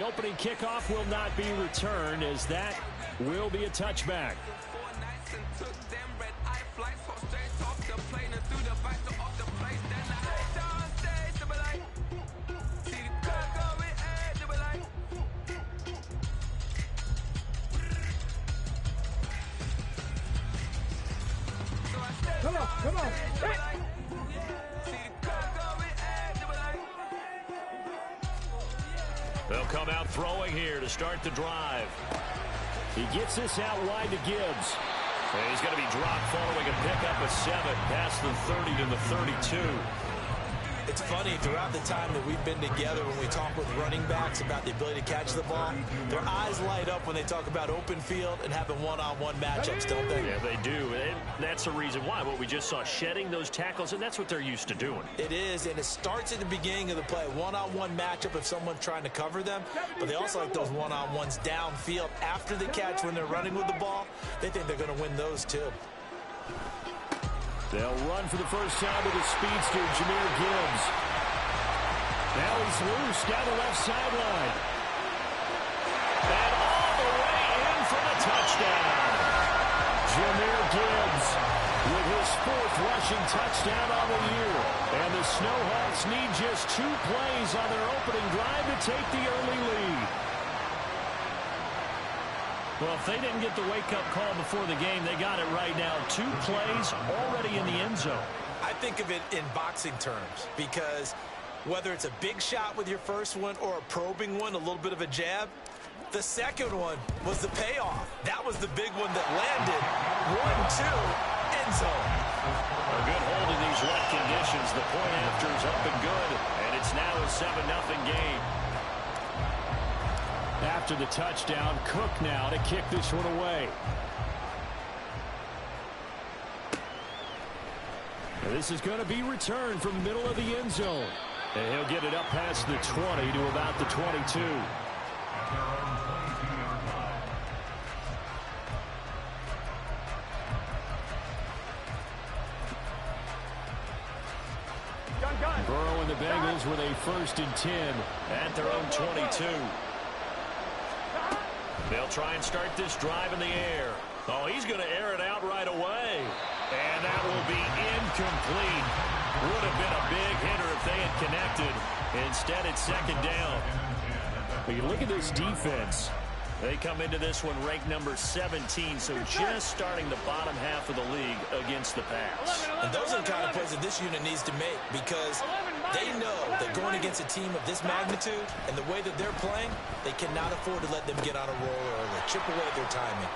The opening kickoff will not be returned, as that will be a touchback. Come on, come on. They'll come out throwing here to start the drive. He gets this out wide to Gibbs. And he's going to be dropped following a pickup of 7 past the 30 to the 32. It's funny, throughout the time that we've been together, when we talk with running backs about the ability to catch the ball, their eyes light up when they talk about open field and having one-on-one matchups, don't they? Yeah, they do. And that's the reason why. What we just saw, shedding those tackles, and that's what they're used to doing. It is, and it starts at the beginning of the play. One-on-one matchup if someone's trying to cover them, but they also like those one-on-ones downfield after the catch when they're running with the ball. They think they're going to win those, too. They'll run for the first time with the speedster, Jahmyr Gibbs. Now he's loose down the left sideline. And all the way in for the touchdown. Jahmyr Gibbs with his 4th rushing touchdown on the year. And the Snowhawks need just 2 plays on their opening drive to take the early lead. Well, if they didn't get the wake-up call before the game, they got it right now. 2 plays already in the end zone. I think of it in boxing terms, because whether it's a big shot with your first one or a probing one, a little bit of a jab, the second one was the payoff. That was the big one that landed. 1-2, end zone. A good hold in these wet conditions. The point after is up and good, and it's now a 7-0 game. After the touchdown, Cook now to kick this one away. And this is going to be returned from the middle of the end zone. And he'll get it up past the 20 to about the 22. Burrow and the Bengals with a 1st and 10 at their own 22. They'll try and start this drive in the air. Oh, he's going to air it out right away. And that will be incomplete. Would have been a big hitter if they had connected. Instead, it's 2nd down. But you look at this defense. They come into this one ranked number 17, so just starting the bottom half of the league against the pass. And those are the kind of plays that this unit needs to make, because they know that going against a team of this magnitude and the way that they're playing, they cannot afford to let them get on a roll early, chip away at their timing.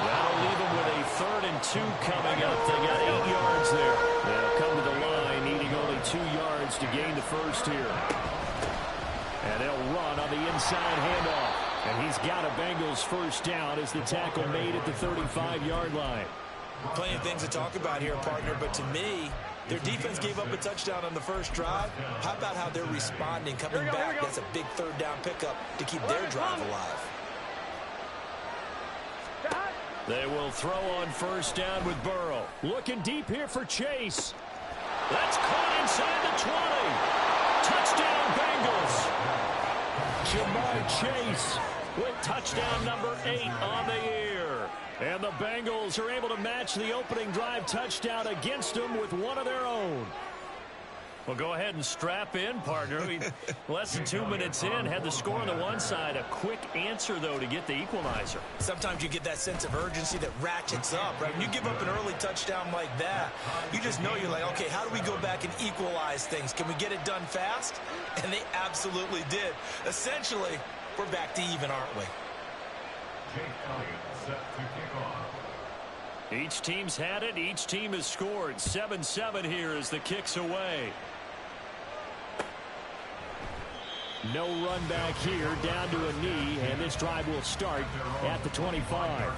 That'll leave them with a 3rd and 2 coming up. They got 8 yards there. They'll come to the line, needing only 2 yards to gain the first here. And they'll run on the inside handoff. And he's got a Bengals 1st down as the tackle made at the 35-yard line. Plenty of things to talk about here, partner, but to me, their defense gave up a touchdown on the first drive. How about how they're responding, coming back? That's a big 3rd down pickup to keep their drive alive. They will throw on 1st down with Burrow. Looking deep here for Chase. That's caught inside the 20. Touchdown, Bengals. Jamar Chase with touchdown number 8 on the year. And the Bengals are able to match the opening drive touchdown against them with one of their own. Well, go ahead and strap in, partner. Less than 2 minutes in, had the score on the one side. A quick answer, though, to get the equalizer. Sometimes you get that sense of urgency that ratchets up, right? When you give up an early touchdown like that, you just know you're like, okay, how do we go back and equalize things? Can we get it done fast? And they absolutely did. Essentially, we're back to even, aren't we? Each team's had it. Each team has scored. 7-7 here as the kick's away. No run back here, down to a knee, and this drive will start at the 25.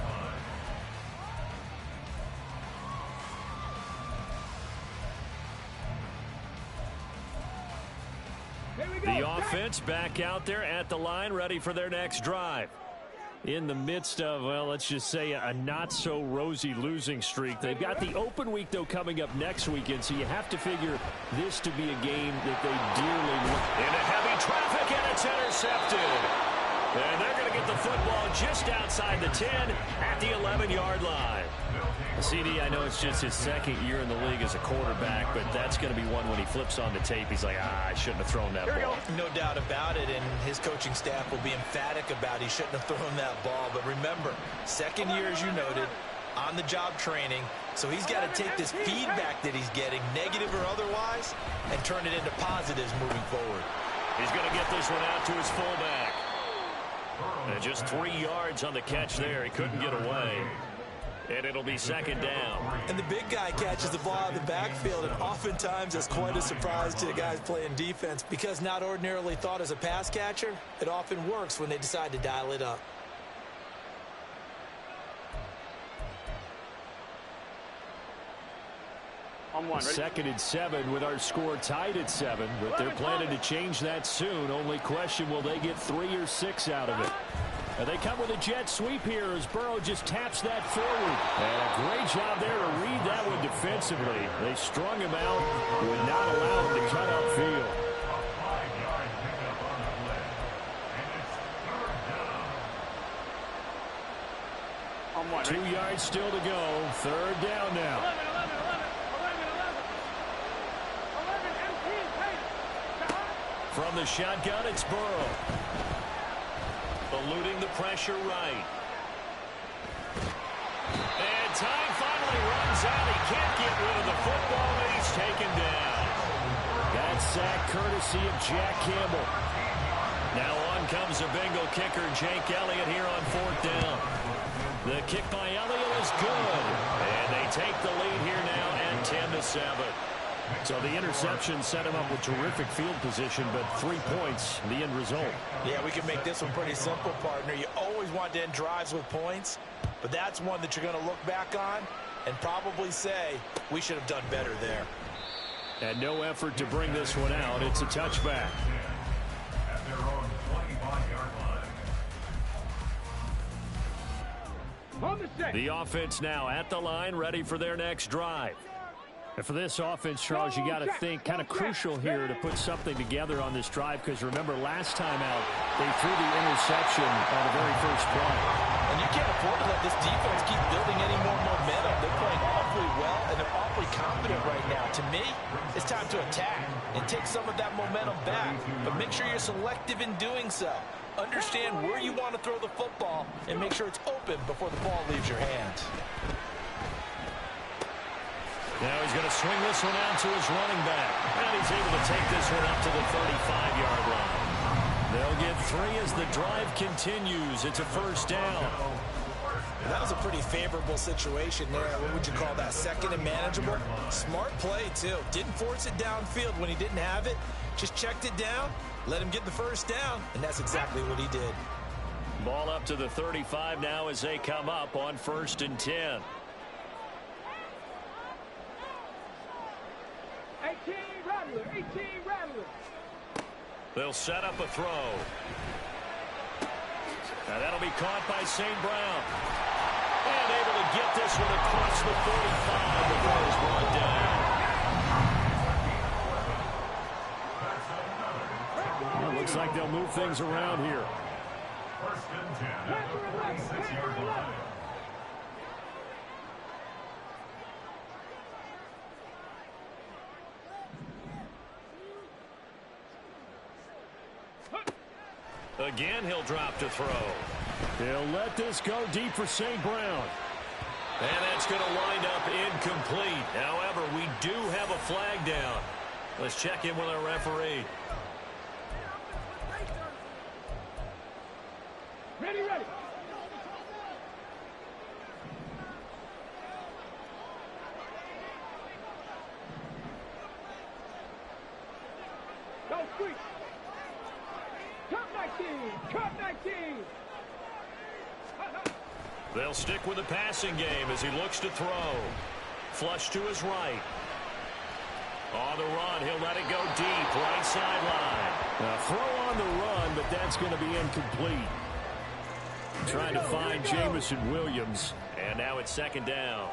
The offense back out there at the line, ready for their next drive. In the midst of, well, let's just say a not-so-rosy losing streak. They've got the open week, though, coming up next weekend, so you have to figure this to be a game that they dearly want. Into heavy traffic, and It's intercepted. And they're going to get the football just outside the 10 at the 11-yard line. CD, I know it's just his second year in the league as a quarterback, but that's going to be one when he flips on the tape. He's like, I shouldn't have thrown that ball. No doubt about it, and his coaching staff will be emphatic about he shouldn't have thrown that ball. But remember, second year, as you noted, on-the-job training, so he's got to take this feedback that he's getting, negative or otherwise, and turn it into positives moving forward. He's going to get this one out to his fullback. And just 3 yards on the catch there. He couldn't get away. And it'll be second down. And the big guy catches the ball out of the backfield, and oftentimes that's quite a surprise to the guys playing defense, because not ordinarily thought as a pass catcher, it often works when they decide to dial it up. Second and 7 with our score tied at 7, but they're planning to change that soon. Only question, will they get 3 or 6 out of it? And they come with a jet sweep here as Burrow just taps that forward. And a great job there to read that one defensively. They strung him out, would not allow him to cut upfield. On 2 yards still to go. Third down now. From the shotgun, it's Burrow. Eluding the pressure right. And time finally runs out. He can't get rid of the football, and he's taken down. That sack courtesy of Jack Campbell. Now on comes the Bengal kicker, Jake Elliott, here on fourth down. The kick by Elliott is good. And they take the lead here now at 10-7. So the interception set him up with terrific field position, but 3 points, the end result. Yeah, we can make this one pretty simple, partner. You always want to end drives with points, but that's one that you're going to look back on and probably say, we should have done better there. And no effort to bring this one out. It's a touchback. At their own 25-yard line. The offense now at the line, ready for their next drive. And for this offense, Charles, you got to think kind of crucial here to put something together on this drive, because remember, last time out, they threw the interception on the very first play. And you can't afford to let this defense keep building any more momentum. They're playing awfully well, and they're awfully confident right now. To me, it's time to attack and take some of that momentum back, but make sure you're selective in doing so. Understand where you want to throw the football and make sure it's open before the ball leaves your hands. Now he's going to swing this one out to his running back. And he's able to take this one up to the 35-yard line. They'll get 3 as the drive continues. It's a first down. That was a pretty favorable situation there. What would you call that? Second and manageable? Smart play, too. Didn't force it downfield when he didn't have it. Just checked it down, let him get the first down, and that's exactly what he did. Ball up to the 35 now as they come up on 1st and 10. 18 Rattler. They'll set up a throw. Now that'll be caught by St. Brown. And able to get this one across the 45 before it's brought down. Well, looks like they'll move things around here. 1st and 10 at the 46-yard line. Again, he'll drop to throw. He'll let this go deep for St. Brown. And that's going to wind up incomplete. However, we do have a flag down. Let's check in with our referee. Ready. Go squeak. Cut 19. They'll stick with the passing game as he looks to throw. Flush to his right. On the run, he'll let it go deep, right sideline. A throw on the run, but that's going to be incomplete. Trying to find Jamison Williams, and now it's 2nd down.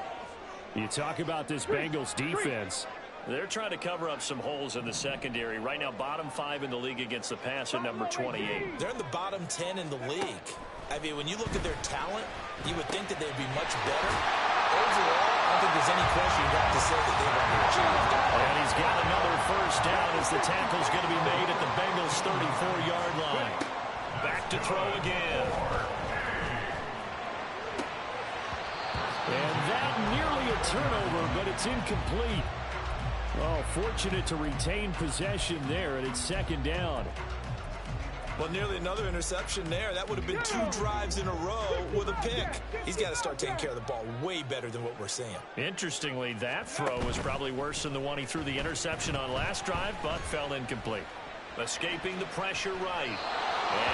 You talk about this Bengals defense. They're trying to cover up some holes in the secondary. Right now, bottom 5 in the league against the pass at number 28. They're in the bottom 10 in the league. I mean, when you look at their talent, you would think that they'd be much better. Overall, I don't think there's any question you'd have to say that they've underachieved. And he's got another first down as the tackle's going to be made at the Bengals' 34-yard line. Back to throw again. And that nearly a turnover, but it's incomplete. Oh, fortunate to retain possession there, and it's second down. Well, nearly another interception there. That would have been 2 drives in a row with a pick. He's got to start taking care of the ball way better than what we're seeing. Interestingly, that throw was probably worse than the one he threw the interception on last drive, but fell incomplete. Escaping the pressure right.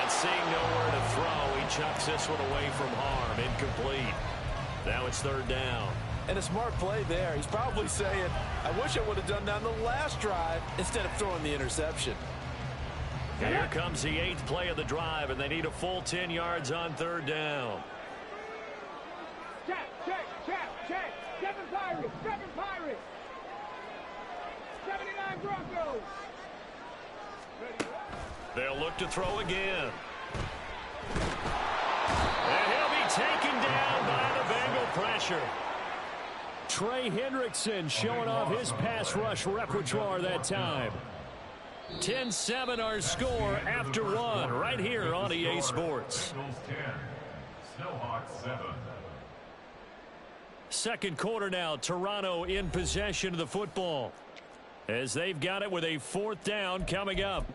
And seeing nowhere to throw, he chucks this one away from harm. Incomplete. Now it's third down. And a smart play there. He's probably saying, I wish I would have done that on the last drive instead of throwing the interception. Here comes the 8th play of the drive, and they need a full 10 yards on third down. Check. 7 Pirates. 79 Broncos. They'll look to throw again. And he'll be taken down by the Bengal pressure. Trey Hendrickson showing off his pass rush repertoire that time. 10-7 our score after 1 right here on EA Sports. Bengals 10, 6nowhawks 7. Second quarter now, Toronto in possession of the football as they've got it with a 4th down coming up.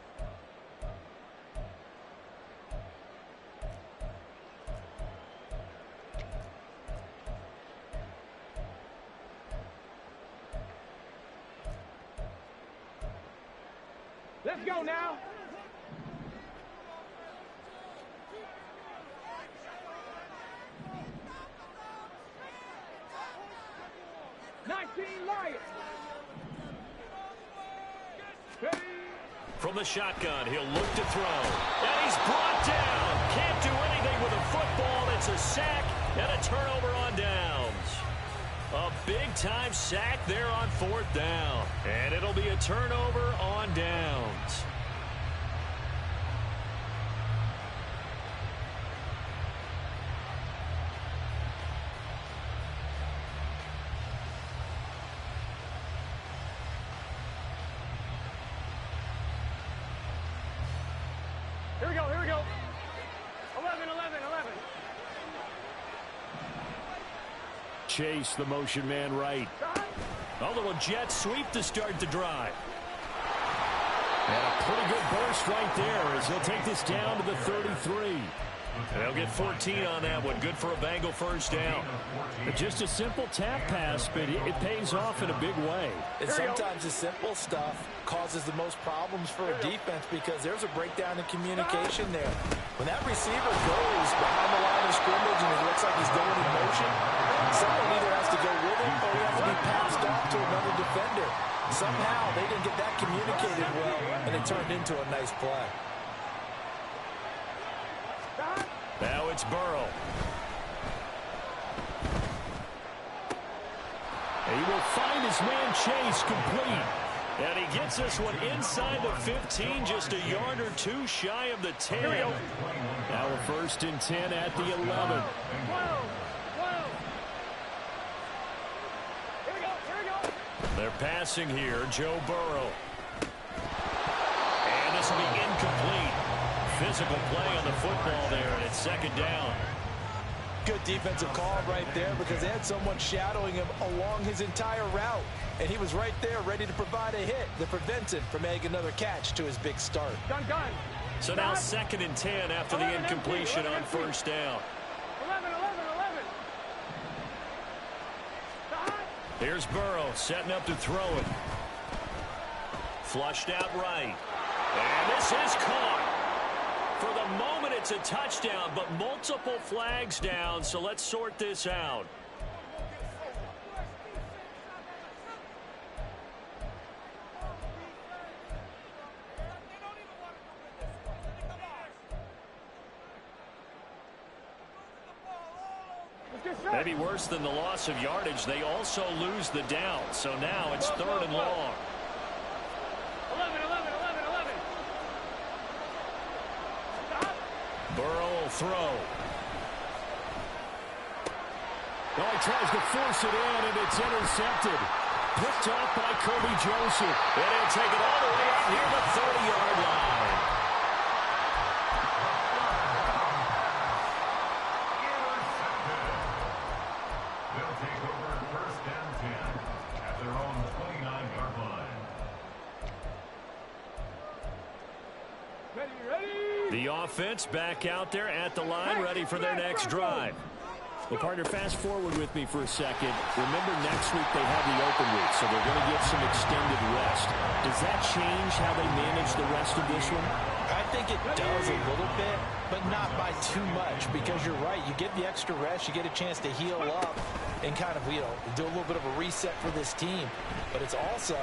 Let's go now. Lions. Ready. From the shotgun, he'll look to throw. And he's brought down. Can't do anything with a football. It's a sack and a turnover on downs. A big-time sack there on 4th down. And it'll be a turnover on downs. Here we go. 11. Chase, the motion man right. A little jet sweep to start the drive. And a pretty good burst right there as he'll take this down to the 33. They'll get 14 on that one. Good for a Bengal first down. Just a simple tap pass, but it pays off in a big way. And sometimes the simple stuff causes the most problems for a defense because there's a breakdown in communication there. When that receiver goes behind the line of scrimmage and it looks like he's going in motion, someone either has to go with him or he has to be passed off to another defender. Somehow they didn't get that communicated well, and it turned into a nice play. Now it's Burrow. He will find his man Chase complete. And he gets this one inside the 15, just a yard or two shy of the 10. Now a 1st and 10 at the 11. Here we go. They're passing here, Joe Burrow. And this will be incomplete. Physical play on the football there, and it's 2nd down. Good defensive call right there because they had someone shadowing him along his entire route. And he was right there ready to provide a hit that prevents him from making another catch to his big start. Done. So now 2nd and 10 after the incompletion on 1st down. 11. Here's Burrow setting up to throw it. Flushed out right. And this is caught. For the moment, it's a touchdown, but multiple flags down, so let's sort this out. Maybe worse than the loss of yardage, they also lose the down. So now it's 3rd and long. 11, 11, 11, 11. Stop. Burrow will throw. Oh, he tries to force it in, and it's intercepted. Picked off by Kobe Joseph. And he'll take it all the way out near the 30-yard line. They'll take over 1st and 10 at their own 29-yard line. Ready. The offense back out there at the line, ready for their next drive. Well, partner, fast forward with me for a second. Remember, next week they have the open week, so they're going to get some extended rest. Does that change how they manage the rest of this one? I think it does a little bit, but not by too much, because you're right. You get the extra rest, you get a chance to heal up and kind of, do a little bit of a reset for this team. But it's also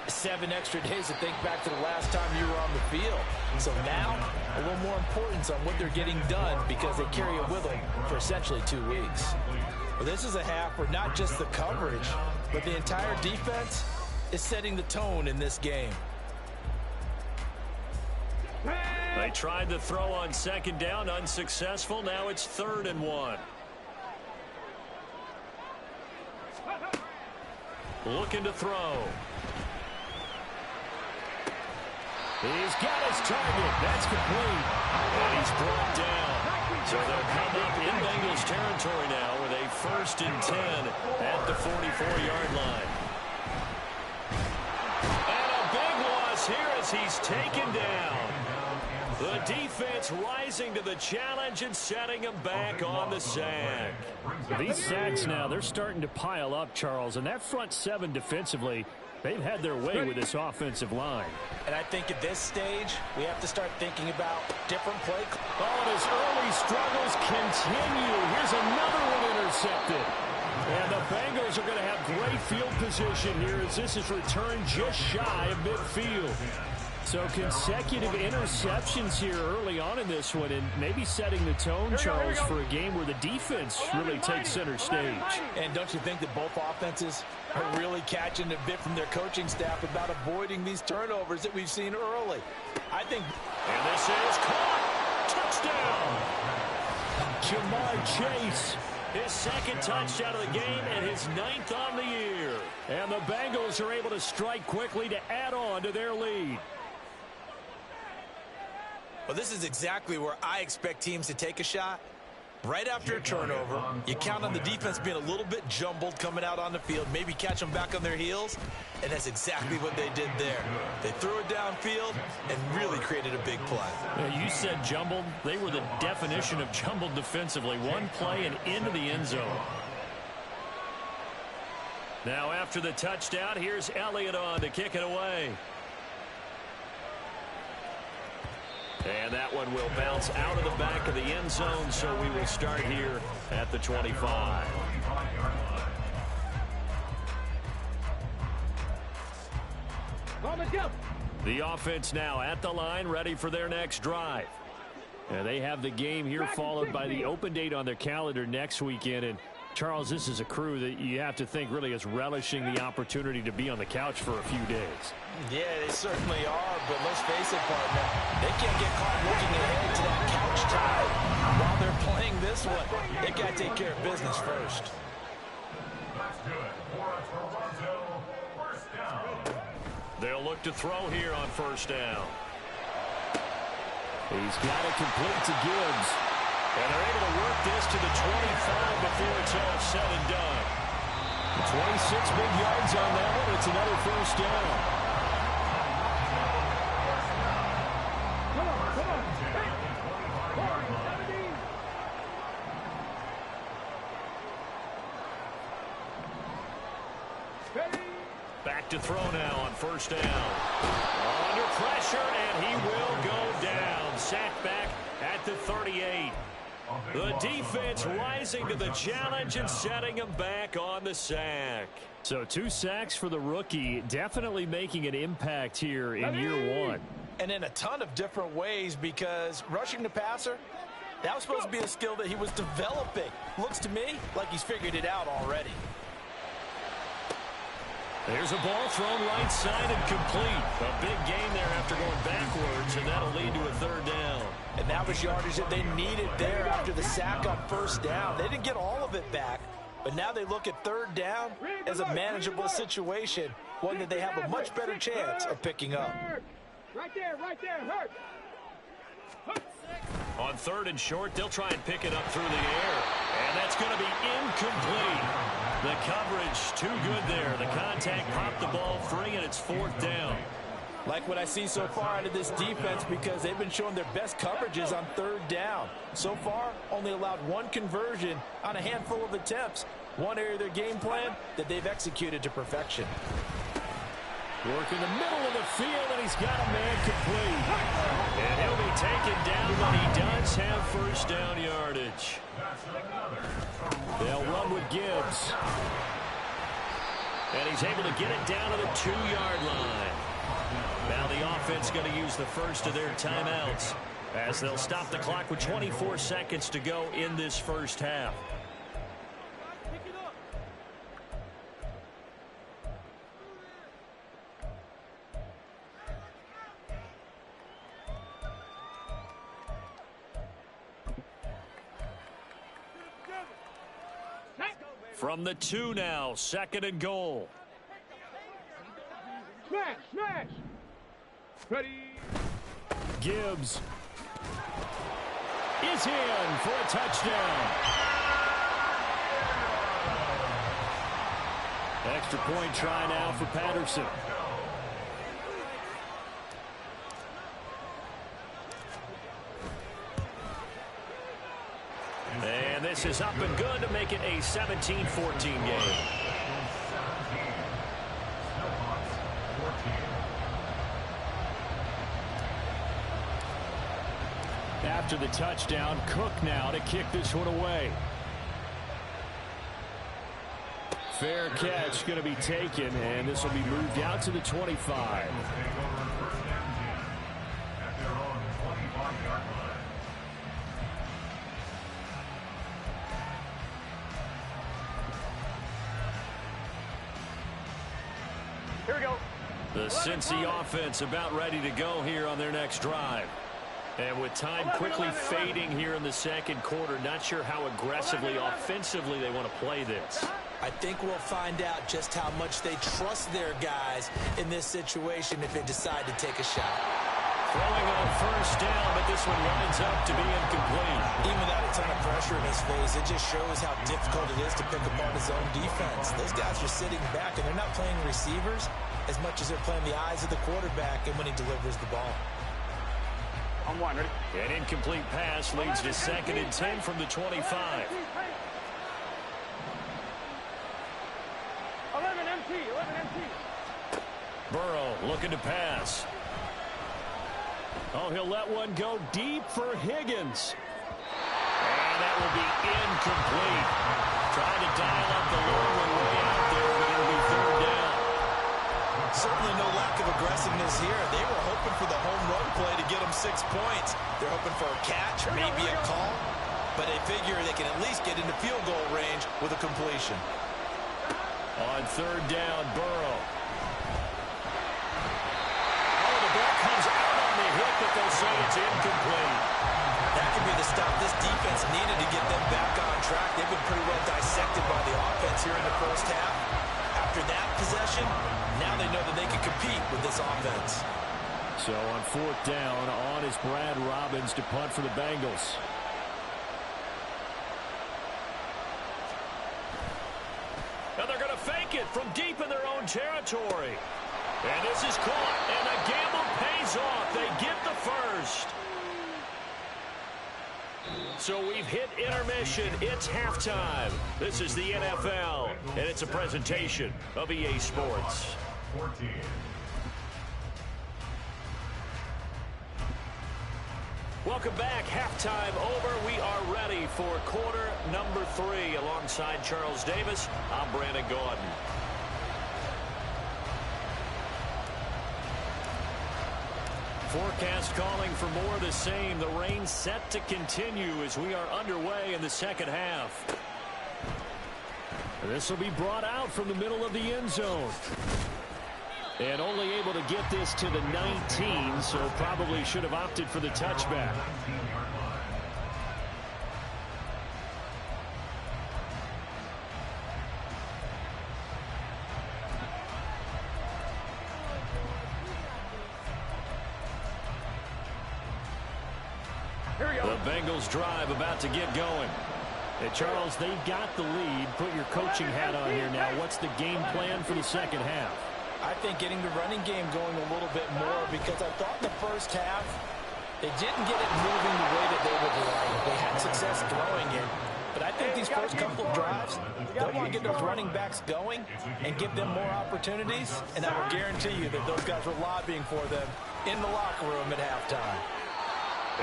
7 extra days to think back to the last time you were on the field. So now, a little more importance on what they're getting done because they carry it with them for essentially 2 weeks. Well, this is a half where not just the coverage, but the entire defense is setting the tone in this game. They tried to throw on 2nd down, unsuccessful. Now it's 3rd and 1. Looking to throw. He's got his target. That's complete. And he's brought down. So they'll come up in Bengals territory now with a 1st and 10 at the 44-yard line. And a big loss here as he's taken down. The defense rising to the challenge and setting him back on the sack. These sacks now, they're starting to pile up, Charles. And that front 7 defensively, they've had their way with this offensive line. And I think at this stage, we have to start thinking about different play. Oh, and his early struggles continue. Here's another one intercepted. And the Bengals are going to have great field position here as this is returned just shy of midfield. So consecutive interceptions here early on in this one, and maybe setting the tone, Charles, for a game where the defense really takes center stage. And don't you think that both offenses are really catching a bit from their coaching staff about avoiding these turnovers that we've seen early? I think. And this is caught. Touchdown. Jamar Chase. His 2nd touchdown of the game and his 9th on the year. And the Bengals are able to strike quickly to add on to their lead. Well, this is exactly where I expect teams to take a shot. Right after a turnover, you count on the defense being a little bit jumbled coming out on the field, maybe catch them back on their heels, and that's exactly what they did there. They threw it downfield and really created a big play. You said jumbled. They were the definition of jumbled defensively. One play and into the end zone. Now after the touchdown, here's Elliott on to kick it away. And that one will bounce out of the back of the end zone, so we will start here at the 25. The offense now at the line, ready for their next drive. And they have the game here followed by the open date on their calendar next weekend. And Charles, this is a crew that you have to think really is relishing the opportunity to be on the couch for a few days. Yeah, they certainly are, but let's face it, partner, they can't get caught looking ahead to that couch time while they're playing this one. They got to take care of business first. That's good for a Toronto 1st down. They'll look to throw here on 1st down. He's got it complete to Gibbs. And they're able to work this to the 25 before it's all said and done. 26 big yards on that one. It's another 1st down. Back to throw now on 1st down. Under pressure, and he will go down. Sacked back at the 38. The defense rising to the challenge and setting him back on the sack. So 2 sacks for the rookie, definitely making an impact here in year 1. And in a ton of different ways, because rushing the passer, That was supposed to be a skill that he was developing. Looks to me like he's figured it out already. There's a ball thrown right side and complete. A big gain there after going backwards, and that'll lead to a third down. And that was yardage that they needed there after the sack on first down. They didn't get all of it back, but now they look at third down as a manageable situation, one that they have a much better chance of picking up. Right there, hurt. On third and short, they'll try and pick it up through the air. And that's going to be incomplete. The coverage too good there. The contact popped the ball free, and it's fourth down. Like what I see so far out of this defense, because they've been showing their best coverages on third down. So far, only allowed one conversion on a handful of attempts. One area of their game plan that they've executed to perfection. Work in the middle of the field, and he's got a man complete. And he'll be taken down, but he does have first down yardage. They'll run with Gibbs. And he's able to get it down to the 2-yard line. Now the offense going to use the first of their timeouts as they'll stop the clock with 24 seconds to go in this first half. From the 2 now, second and goal. Smash! Ready? Gibbs is in for a touchdown. Extra point try now for Patterson. And this is up and good to make it a 17-14 game. After the touchdown, Cook now to kick this one away. Fair catch going to be taken, and this will be moved out to the 25. Here we go. The Cincy offense about ready to go here on their next drive. And with time quickly fading here in the second quarter, not sure how aggressively, offensively they want to play this. I think we'll find out just how much they trust their guys in this situation if they decide to take a shot. Throwing on first down, but this one winds up to be incomplete. Even without a ton of pressure in his face, it just shows how difficult it is to pick apart his own defense. Those guys are sitting back, and they're not playing receivers as much as they're playing the eyes of the quarterback and when he delivers the ball. On one, ready? An incomplete pass leads to second and 10 from the 25. 11 MT. Burrow looking to pass. Oh, he'll let one go deep for Higgins. And that will be incomplete. Trying to dial up the long way out there, but it'll be third down. Certainly no lack of aggressiveness here. They were hoping for the home run play to get them 6 points. They're hoping for a catch, maybe a call, but they figure they can at least get into field goal range with a completion. On third down, Burrow. Oh, the ball comes out on the hit, but they'll say it's incomplete. That could be the stop this defense needed to get them back on track. They've been pretty well dissected by the offense here in the first half. After that possession, now they know that they can compete with this offense. So on fourth down, on is Brad Robbins to punt for the Bengals. And they're going to fake it from deep in their own territory. And this is caught, and the gamble pays off. They get the first. So we've hit intermission. It's halftime. This is the NFL, and it's a presentation of EA Sports. 14. Welcome back. Halftime over. We are ready for quarter number 3. Alongside Charles Davis, I'm Brandon Gaudin. Forecast calling for more of the same. The rain set to continue as we are underway in the second half. This will be brought out from the middle of the end zone. And only able to get this to the 19, so probably should have opted for the touchback. The Bengals drive about to get going. Hey, Charles, they've got the lead. Put your coaching hat on here now. What's the game plan for the second half? I think getting the running game going a little bit more, because I thought in the first half they didn't get it moving the way that they would like. They had success throwing it. But I think these first couple of drives, they'll want to get those running backs going and give them more opportunities. And I will guarantee you that those guys were lobbying for them in the locker room at halftime.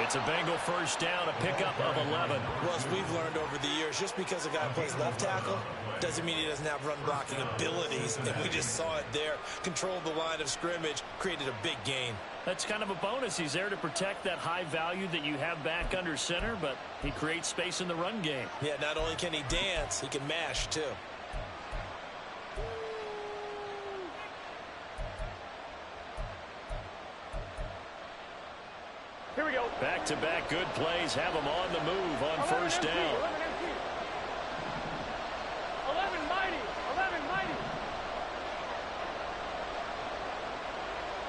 It's a Bengal first down, a pickup of 11. Well, as we've learned over the years, just because a guy plays left tackle doesn't mean he doesn't have run blocking abilities. And we just saw it there. Controlled the line of scrimmage, created a big gain. That's kind of a bonus. He's there to protect that high value that you have back under center, but he creates space in the run game. Yeah, not only can he dance, he can mash too. Here we go. Back-to-back good plays have him on the move on first down. 11 mighty. 11 mighty.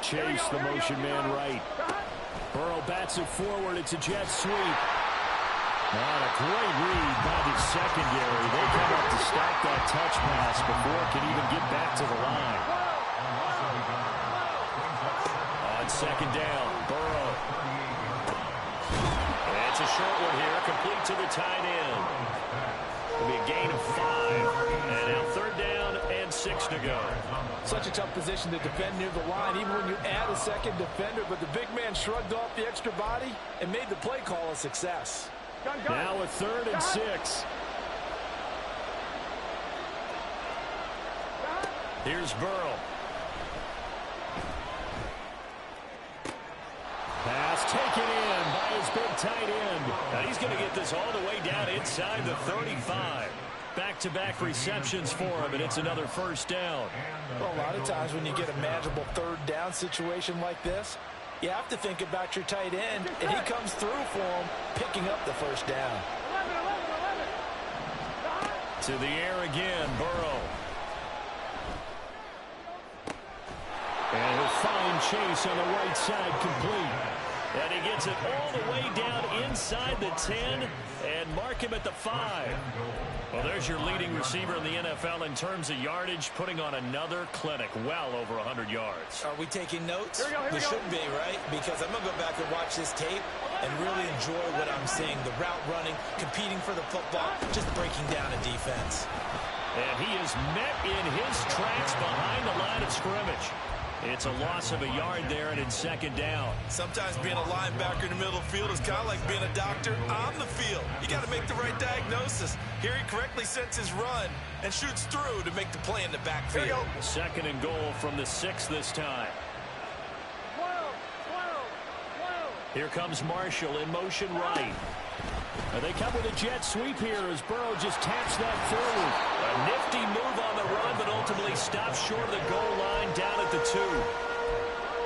Chase the motion man right. Burrow bats it forward. It's a jet sweep. And a great read by the secondary. They come up to stop that touch pass before it can even get back to the line. On second down, Burrow. It's a short one here, complete to the tight end. It'll be a gain of 5. And now third down and 6 to go. Such a tough position to defend near the line, even when you add a second defender. But the big man shrugged off the extra body and made the play call a success. Now a third and 6. Here's Burrow. Pass taken in by his big tight end. Now he's going to get this all the way down inside the 35. Back-to-back receptions for him, and it's another first down. Well, a lot of times when you get a manageable third down situation like this, you have to think about your tight end, and he comes through for him, picking up the first down. 11. To the air again, Burrow. And he'll find Chase on the right side complete. And he gets it all the way down inside the 10 and mark him at the 5. Well, there's your leading receiver in the NFL in terms of yardage, putting on another clinic, well over 100 yards. Are we taking notes? Here we go. Should be, right? Because I'm going to go back and watch this tape and really enjoy what I'm seeing. The route running, competing for the football, just breaking down a defense. And he is met in his tracks behind the line of scrimmage. It's a loss of a yard there, and it's second down. Sometimes being a linebacker in the middle of the field is kind of like being a doctor on the field. You got to make the right diagnosis. Here he correctly sets his run and shoots through to make the play in the backfield. Second and goal from the 6 this time. 12. Here comes Marshall in motion right. And they come with a jet sweep here as Burrow just taps that forward. A nifty move on the run, but ultimately stops short of the goal line down at the 2.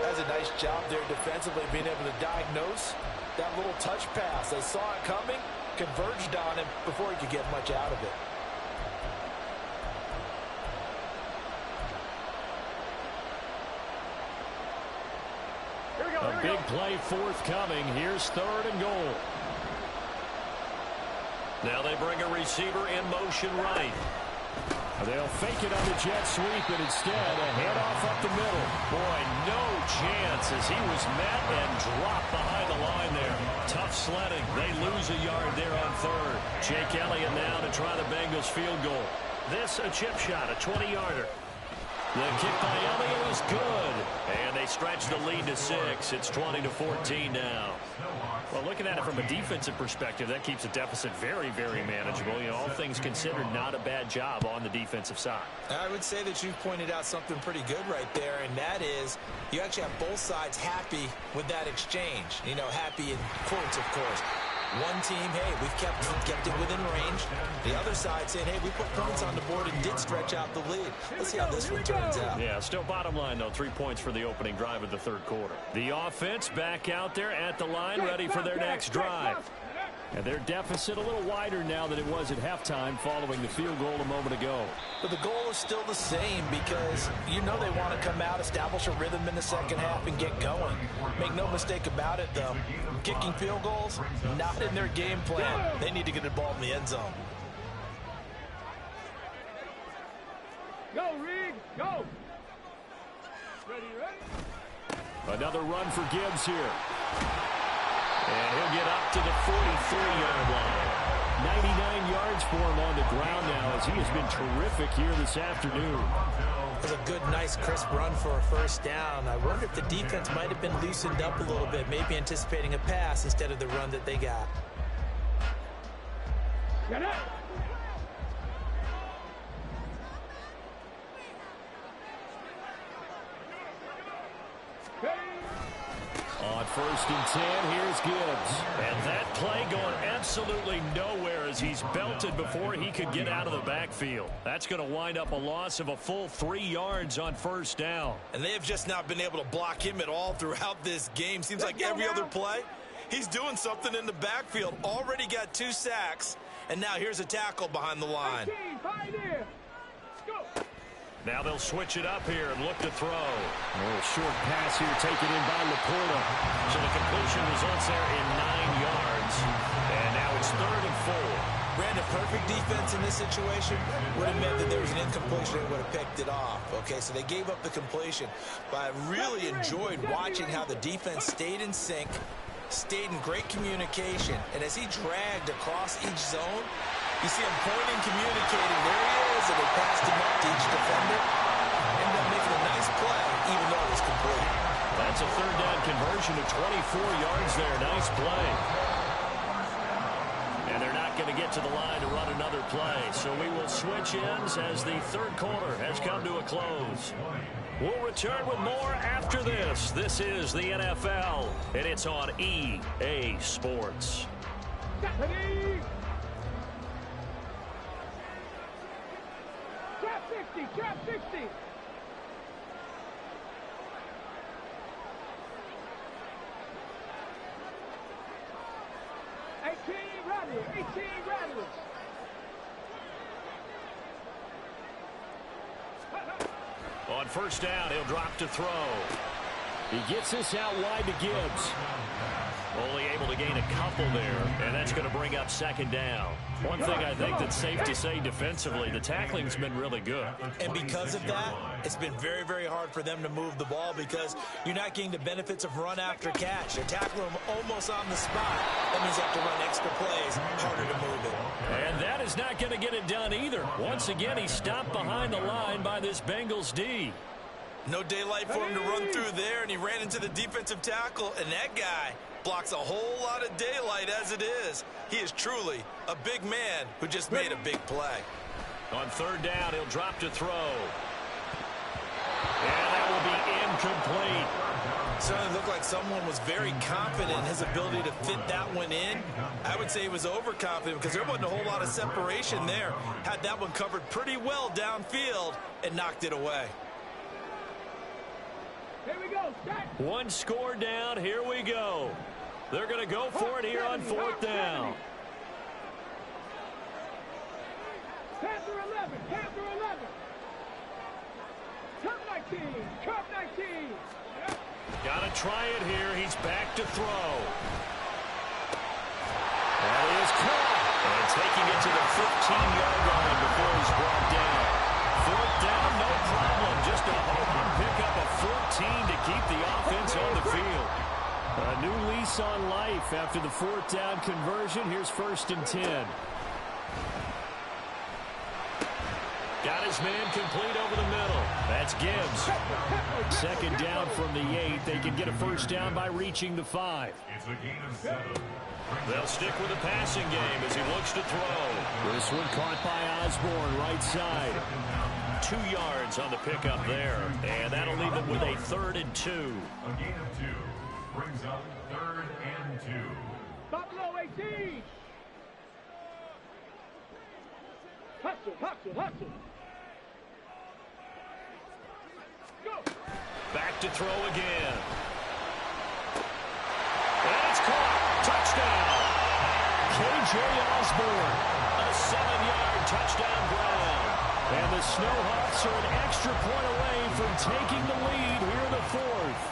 That's a nice job there defensively, being able to diagnose that little touch pass. They saw it coming, converged on him before he could get much out of it. A big play forthcoming. Here's third and goal. Now they bring a receiver in motion right. They'll fake it on the jet sweep, and instead a handoff up the middle. Boy, no chance as he was met and dropped behind the line there. Tough sledding. They lose a yard there on third. Jake Elliott now to try the Bengals field goal. This a chip shot, a 20-yarder. The kick by Elliott is good. And they stretch the lead to 6. It's 20-14 now. Well, looking at it from a defensive perspective, that keeps the deficit very, very manageable. You know, all things considered, not a bad job on the defensive side. I would say that you've pointed out something pretty good right there, and that is you actually have both sides happy with that exchange. You know, happy in quotes, of course. One team, hey, we've kept it within range. The other side saying, hey, we put points on the board and did stretch out the lead. Let's see how this one turns out. Yeah, still bottom line, though, 3 points for the opening drive of the third quarter. The offense back out there at the line, ready for their next drive. And their deficit a little wider now than it was at halftime following the field goal a moment ago. But the goal is still the same because you know they want to come out, establish a rhythm in the second half, and get going. Make no mistake about it, though. Kicking field goals, not in their game plan. They need to get the ball in the end zone. Go, Reed, go. Ready? Another run for Gibbs here. And he'll get up to the 43-yard line. 99 yards for him on the ground now as he has been terrific here this afternoon. It was a good, nice, crisp run for a first down. I wonder if the defense might have been loosened up a little bit, maybe anticipating a pass instead of the run that they got. Get it. On 1st and 10, here's Gibbs. And that play going absolutely nowhere as he's belted before he could get out of the backfield. That's going to wind up a loss of a full 3 yards on 1st down. And they have just not been able to block him at all throughout this game. Seems like every other play, he's doing something in the backfield. Already got 2 sacks. And now here's a tackle behind the line. Now they'll switch it up here and look to throw. A little short pass here taken in by Laporta. So the completion results there in 9 yards. And now it's 3rd and 4. Brandon, perfect defense in this situation would have meant that there was an incompletion and would have picked it off. Okay, so they gave up the completion. But I really enjoyed watching how the defense stayed in sync, stayed in great communication. And as he dragged across each zone, you see him pointing, communicating. There he is, and they passed him up to each defender. Ended up making a nice play, even though it was complete. That's a 3rd down conversion of 24 yards there. Nice play. And they're not going to get to the line to run another play. So we will switch ends as the third quarter has come to a close. We'll return with more after this. This is the NFL, and it's on EA Sports. Trap 60. On 1st down, he'll drop to throw. He gets this out wide to Gibbs. Only able to gain a couple there, and that's going to bring up 2nd down. One thing I think that's safe to say defensively, the tackling's been really good. And because of that, it's been very, very hard for them to move the ball because you're not getting the benefits of run after catch. They're tackling them almost on the spot. That means you have to run extra plays, harder to move it. And that is not going to get it done either. Once again, he's stopped behind the line by this Bengals D. No daylight for him to run through there, and he ran into the defensive tackle, and that guy blocks a whole lot of daylight as it is. He is truly a big man who just made a big play. On 3rd down, he'll drop to throw. And that will be incomplete. Certainly looked like someone was very confident in his ability to fit that one in. I would say he was overconfident because there wasn't a whole lot of separation there. Had that one covered pretty well downfield and knocked it away. Here we go. One score down. Here we go. They're going to go for it here on 4th down. Panther 11. Cup 19. Got to try it here. He's back to throw. That is caught. And taking it to the 15-yard line before he's brought down. 4th down, no problem. Just a home run pickup of 14 to keep the offense on the field. A new lease on life after the 4th down conversion. Here's 1st and 10. Got his man complete over the middle. That's Gibbs. Second down from the 8. They can get a first down by reaching the 5. It's a gain of 7. They'll stick with the passing game as he looks to throw. This one caught by Osborne, right side. 2 yards on the pickup there, and that'll leave them with a 3rd and 2. A gain of 2 brings up 3rd and 2. Buffalo 18. Hustle, hustle, hustle. Go. Back to throw again. And it's caught. Touchdown. K.J. Osborne. A 7-yard touchdown ground. And the Snowhawks are an extra point away from taking the lead here in the 4th.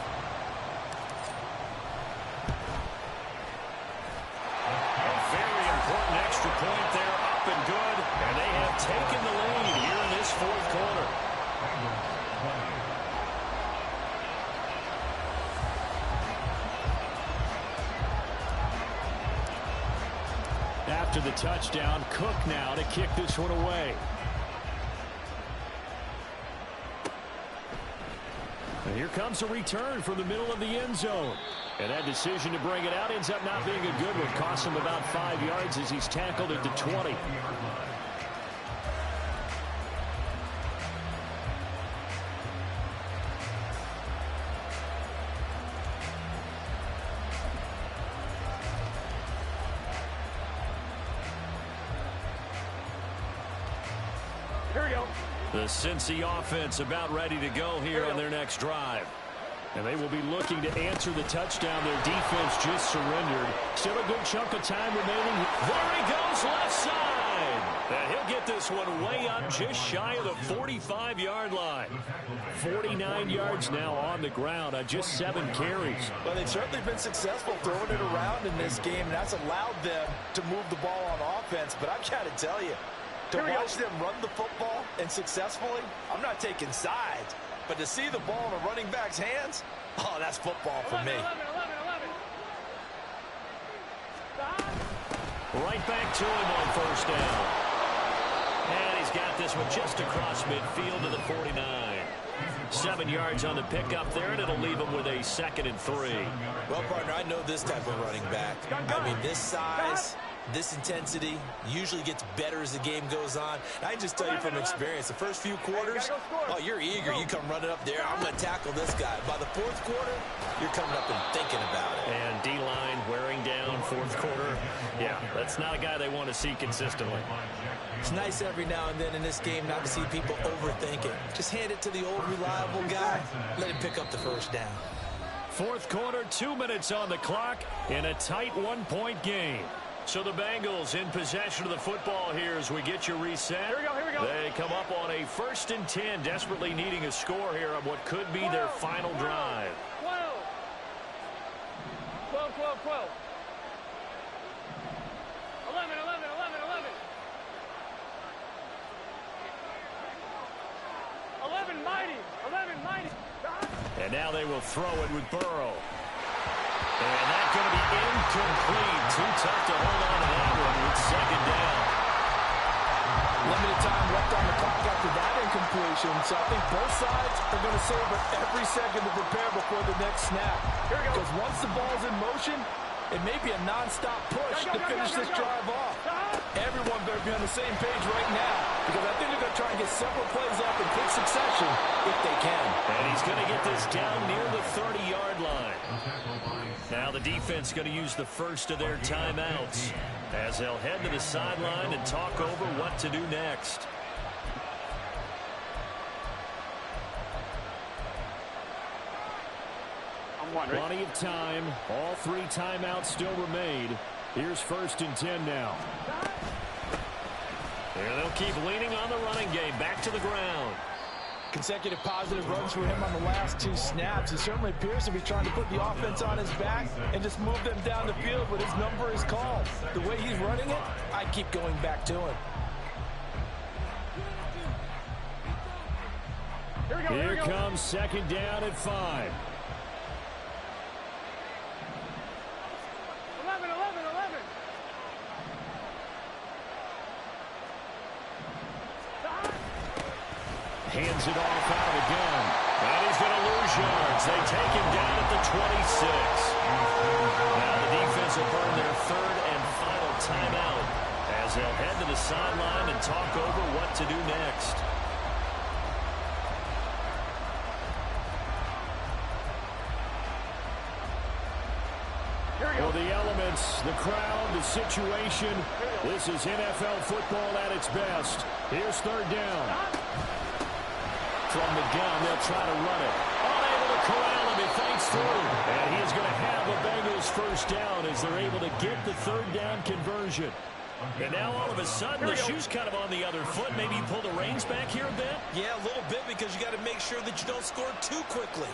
A very important extra point there, up and good. And they have taken the lead here in this 4th quarter. After the touchdown, Cook now to kick this one away. And here comes a return from the middle of the end zone. And that decision to bring it out ends up not being a good one. Costs him about 5 yards as he's tackled at the 20. Here we go. The Cincy offense about ready to go here on their next drive. And they will be looking to answer the touchdown. Their defense just surrendered. Still a good chunk of time remaining. There he goes, left side. And he'll get this one way up just shy of the 45-yard line. 49 yards now on the ground on just 7 carries. Well, they've certainly been successful throwing it around in this game, and that's allowed them to move the ball on offense. But I've got to tell you, to watch them run the football and successfully, I'm not taking sides, but to see the ball in a running back's hands, oh, that's football for me. 11. Right back to him on first down. And he's got this one just across midfield to the 49. 7 yards on the pickup there, and it'll leave him with a 2nd and 3. Well, partner, I know this type of running back. I mean, this size, this intensity usually gets better as the game goes on. I can just tell you from experience, the first few quarters, oh, you're eager. You come running up there. I'm going to tackle this guy. By the 4th quarter, you're coming up and thinking about it. And D-line wearing down 4th quarter. Yeah, that's not a guy they want to see consistently. It's nice every now and then in this game not to see people overthink it. Just hand it to the old reliable guy. Let him pick up the first down. 4th quarter, 2 minutes on the clock in a tight 1-point game. So the Bengals in possession of the football here as we get you reset. Here we go. They come up on a 1st and 10, desperately needing a score here on what could be their final drive. 12. 11. 11 mighty. And now they will throw it with Burrow. And that's going to be incomplete. Too tough to hold on to that one with 2nd down. Limited time left on the clock after that incompletion, so I think both sides are going to savor every second to prepare before the next snap. Because once the ball's in motion, it may be a non-stop push to finish this drive off. Everyone better be on the same page right now, because I think they're going to try and get several plays off in quick succession if they can. And he's going to get this down near the 30-yard line. Now the defense going to use the first of their timeouts as they'll head to the sideline and talk over what to do next. Plenty of time. All 3 timeouts still remain. Here's 1st and 10 now. And they'll keep leaning on the running game. Back to the ground. Consecutive positive runs for him on the last 2 snaps. He certainly appears to be trying to put the offense on his back and just move them down the field when his number is called. The way he's running it, I keep going back to him. Here comes 2nd down at 5. 11. Hands it off out again. And he's going to lose yards. They take him down at the 26. Now the defense will burn their third and final timeout as they'll head to the sideline and talk over what to do next. Well, the elements, the crowd, the situation, this is NFL football at its best. Here's third down. From the gun, they'll try to run it. Unable to corral him, he fights through. And he's going to have the Bengals first down as they're able to get the third down conversion. And now all of a sudden, the shoe's kind of on the other foot. Maybe you pull the reins back here a bit? Yeah, a little bit because you got to make sure that you don't score too quickly.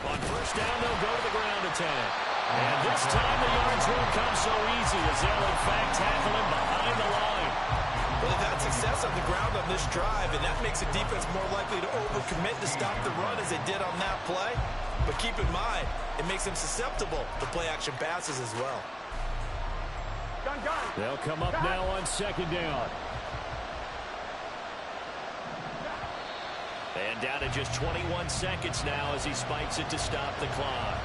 On first down, they'll go to the ground attack. And this time the yards won't come so easy as they'll, in fact, tackle him behind the line. Well, they've had success on the ground on this drive, and that makes the defense more likely to overcommit to stop the run as they did on that play. But keep in mind, it makes them susceptible to play-action passes as well. They'll come up now on second down. And down to just 21 seconds now as he spikes it to stop the clock.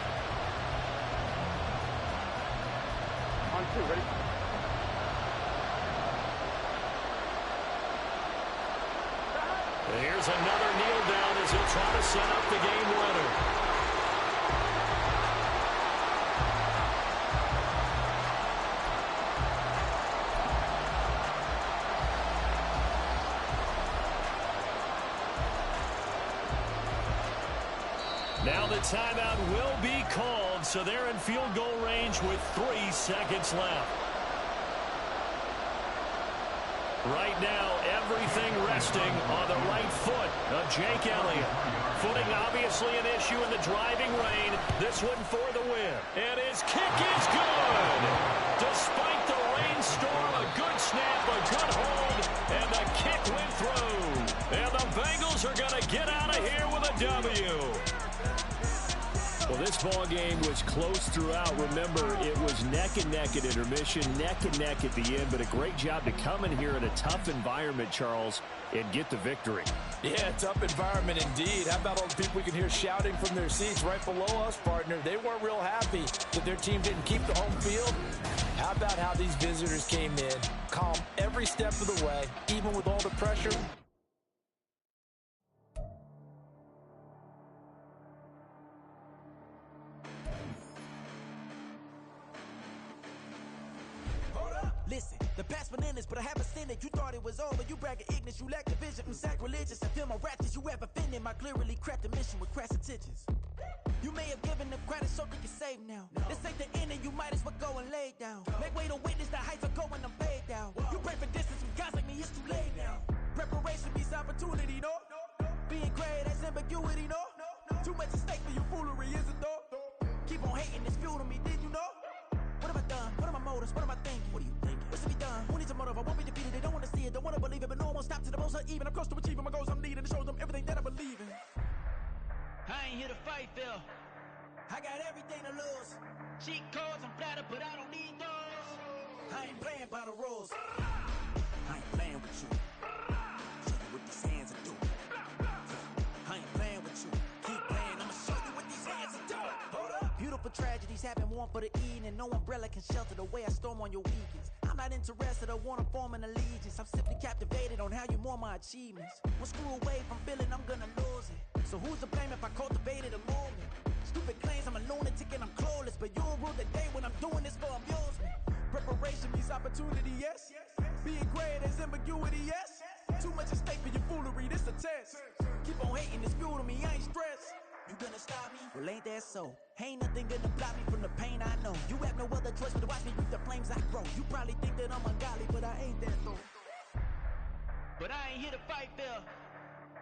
On two, ready? Here's another kneel down as he'll try to set up the game winner. Now the timeout will be called, so they're in field goal range with 3 seconds left. Right now, everything resting on the right foot of Jake Elliott. Footing obviously an issue in the driving rain. This one for the win. And his kick is good. Despite the rainstorm, a good snap, a good hold, and the kick went through. And the Bengals are going to get out of here with a W. Well, this ball game was close throughout. Remember, it was neck and neck at intermission, neck and neck at the end, but a great job to come in here in a tough environment, Charles, and get the victory. Yeah, tough environment indeed. How about all the people we can hear shouting from their seats right below us, partner? They weren't real happy that their team didn't keep the home field. How about how these visitors came in, calm every step of the way, even with all the pressure? Listen, the past bananas, but I haven't seen it. You thought it was over, you bragging ignorance, you lack the vision. I'm sacrilegious, I feel my ratchets, you have offended my clearly crafted mission with crass intentions. You may have given them credit so they can save now. This ain't the end and you might as well go and lay down. Make way to witness the heights are going, I'm paid down. You pray for distance with guys like me, it's too late now. Preparation means opportunity, no? Being great, that's ambiguity, no? Too much at stake for you foolery, is it though? Keep on hating, it's fuel to me, did you know? What have I done? What are my motives? What am I thinking? What are you thinking? What's to be done? Who needs a motive? I won't be defeated. They don't want to see it, don't want to believe it, but no one won't stop to the most uneven. I'm close to achieving my goals. I'm needing to show them everything that I believe in. I ain't here to fight, Phil. I got everything to lose. Cheat codes, I'm flattered, but I don't need those. I ain't playing by the rules. I ain't playing with you. Show you what these hands are doing. I ain't playing with you. Keep playing, I'ma show you what these hands are doing. Hold up. Beautiful tragedies happen, one for the evening. No umbrella can shelter the way I storm on your weekends. I'm not interested, I wanna form an allegiance. I'm simply captivated on how you mourn my achievements. One screw away from feeling I'm gonna lose it. So who's to blame if I cultivated a movement? Stupid claims I'm a lunatic and I'm clueless, but you'll rule the day when I'm doing this for amusement. Preparation means opportunity, yes. Being great is ambiguity, yes. Too much at stake for your foolery, this a test. Keep on hating, it's fuel to me, I ain't stressed. You gonna stop me? Well, ain't that so? Ain't nothing gonna block me from the pain I know. You have no other choice but to watch me reap the flames I grow. You probably think that I'm ungodly, but I ain't that though. But I ain't here to fight, Phil.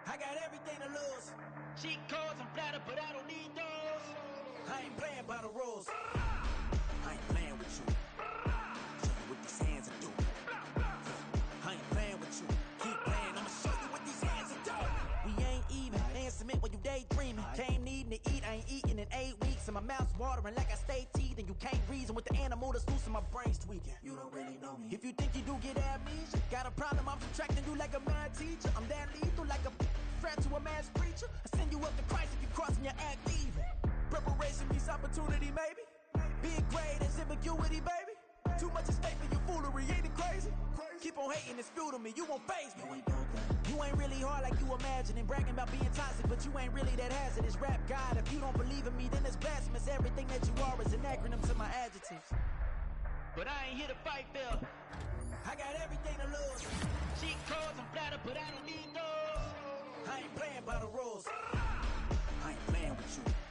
I got everything to lose. Cheat codes, I'm flattered, but I don't need those. I ain't playing by the rules. I ain't playing with you. Show you what these hands are doing. I ain't playing with you. Keep playing, I'ma show you what these hands are doing. We ain't even. They submit while you daydreaming. Came needing to eat, I ain't eating in 8 weeks. And my mouth's watering like I stay teething. You Can't reason with the animal that's loose in my brain's tweaking. You don't really know me. If you think you do get amnesia, got a problem, I'm subtracting you like a mad teacher. I'm that lethal like a threat to a mass preacher. I send you up to Christ if you crossing your act evil. Preparation means opportunity, maybe. Big grade is ambiguity, baby. Too much at stake for your foolery, ain't it crazy? Keep on hating, it's fuel to me, you won't faze me. You ain't really hard like you imagine and bragging about being toxic, but you ain't really that hazardous. Rap God, if you don't believe in me, then it's blasphemous. Everything that you are is an acronym to my adjectives. But I ain't here to fight fair. I got everything to lose. Cheat codes, I'm flattered, but I don't need those. I ain't playing by the rules. I ain't playing with you.